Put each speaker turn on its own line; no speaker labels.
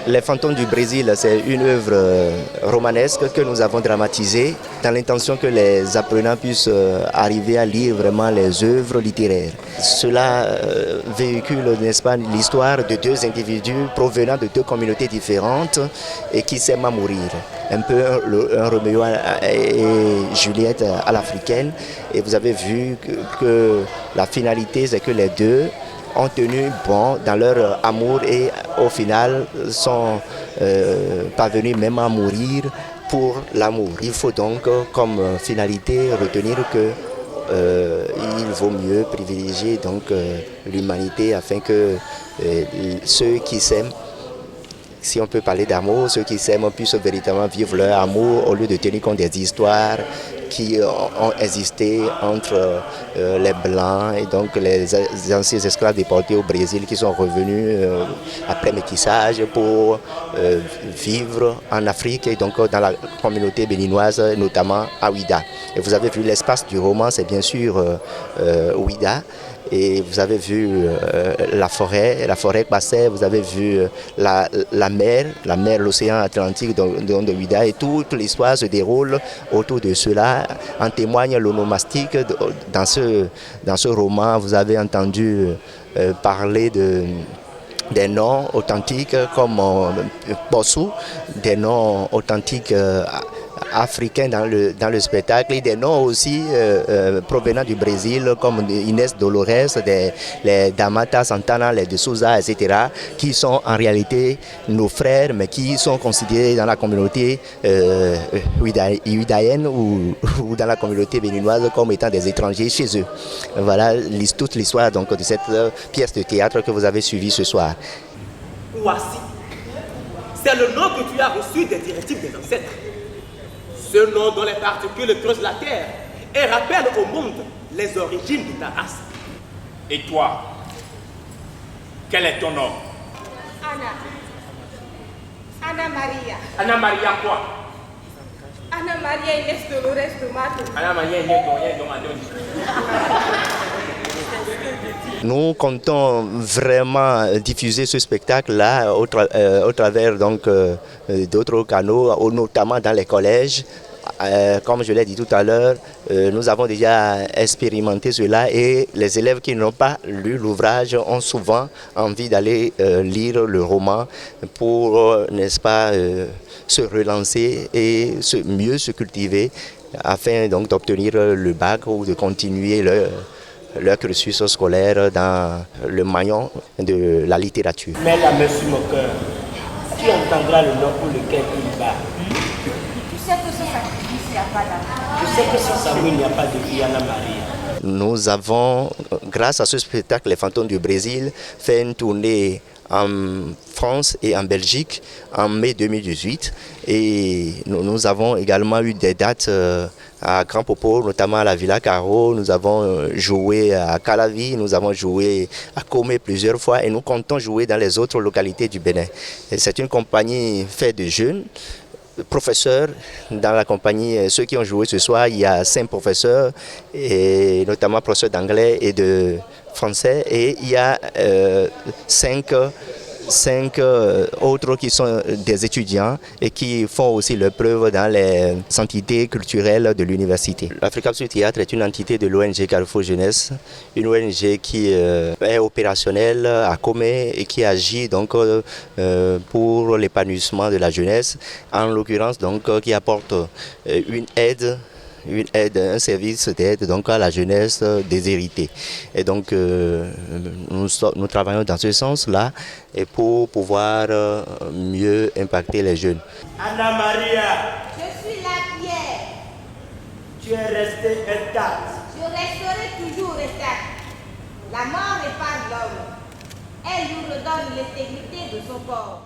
Les Fantômes du Brésil, c'est une œuvre romanesque que nous avons dramatisée dans l'intention que les apprenants puissent arriver à lire vraiment les œuvres littéraires. Cela véhicule, n'est-ce pas, l'histoire de deux individus provenant de deux communautés différentes et qui s'aiment à mourir. Un peu un Roméo et Juliette à l'africaine. Et vous avez vu que la finalité, c'est que les deux ont tenu bon dans leur amour et au final sont parvenus même à mourir pour l'amour. Il faut donc comme finalité retenir que il vaut mieux privilégier donc l'humanité afin que ceux qui s'aiment, si on peut parler d'amour, ceux qui s'aiment puissent véritablement vivre leur amour au lieu de tenir compte des histoires qui ont existé entre les Blancs et donc les anciens esclaves déportés au Brésil qui sont revenus après métissage pour vivre en Afrique et donc dans la communauté béninoise, notamment à Ouida. Et vous avez vu l'espace du roman, c'est bien sûr Ouida. Et vous avez vu la forêt passait, vous avez vu la mer, l'océan Atlantique de Ouida, et toute l'histoire se déroule autour de cela. En témoigne l'onomastique. Dans ce roman, vous avez entendu parler des noms authentiques comme Bossou, des noms authentiques africains dans le spectacle, et des noms aussi provenant du Brésil comme Inès Dolores, les Damata Santana, les de Souza, etc., qui sont en réalité nos frères, mais qui sont considérés dans la communauté huidaïenne ou dans la communauté béninoise comme étant des étrangers chez eux. Voilà toute l'histoire donc de cette pièce de théâtre que vous avez suivie ce soir.
Ouassi, c'est le nom que tu as reçu des directives des ancêtres. Ce nom dont les particules creusent la terre et rappelle au monde les origines de ta race.
Et toi, quel est ton nom?
Anna Maria.
Anna Maria quoi?
Anna Maria Inés Dolores Tomato.
Anna Maria Inés Dolores
Nous comptons vraiment diffuser ce spectacle-là au travers donc d'autres canaux, notamment dans les collèges. Comme je l'ai dit tout à l'heure, nous avons déjà expérimenté cela et les élèves qui n'ont pas lu l'ouvrage ont souvent envie d'aller lire le roman pour, n'est-ce pas, se relancer et mieux se cultiver afin donc d'obtenir le bac ou de continuer leur cursus scolaire dans le maillon de la littérature.
Mets la main sur mon cœur, tu entendras le nom pour lequel il bat.
Tu sais que sans sacrifice, il n'y a pas d'amour.
Je sais que sans amour, il n'y a pas de vie, Anna Maria.
Nous avons, grâce à ce spectacle, Les Fantômes du Brésil, fait une tournée en France et en Belgique en mai 2018. Et nous avons également eu des dates à Grand Popo, notamment à la Villa Caro. Nous avons joué à Calavi, nous avons joué à Comé plusieurs fois et nous comptons jouer dans les autres localités du Bénin. C'est une compagnie faite de jeunes professeurs. Dans la compagnie, ceux qui ont joué ce soir, il y a 5 professeurs, et notamment professeurs d'anglais et de français, et il y a 5 autres qui sont des étudiants et qui font aussi leur preuve dans les entités culturelles de l'université. L'Africa Absurde Théâtre est une entité de l'ONG Carrefour Jeunesse, une ONG qui est opérationnelle à Comé et qui agit donc pour l'épanouissement de la jeunesse, en l'occurrence donc qui apporte un service d'aide donc à la jeunesse déshéritée. Et donc nous travaillons dans ce sens-là et pour pouvoir mieux impacter les jeunes.
Anna Maria,
Je suis la pierre.
tu es restée intacte.
Je resterai toujours intacte. La mort répare l'homme. Elle nous redonne l'intégrité de son corps.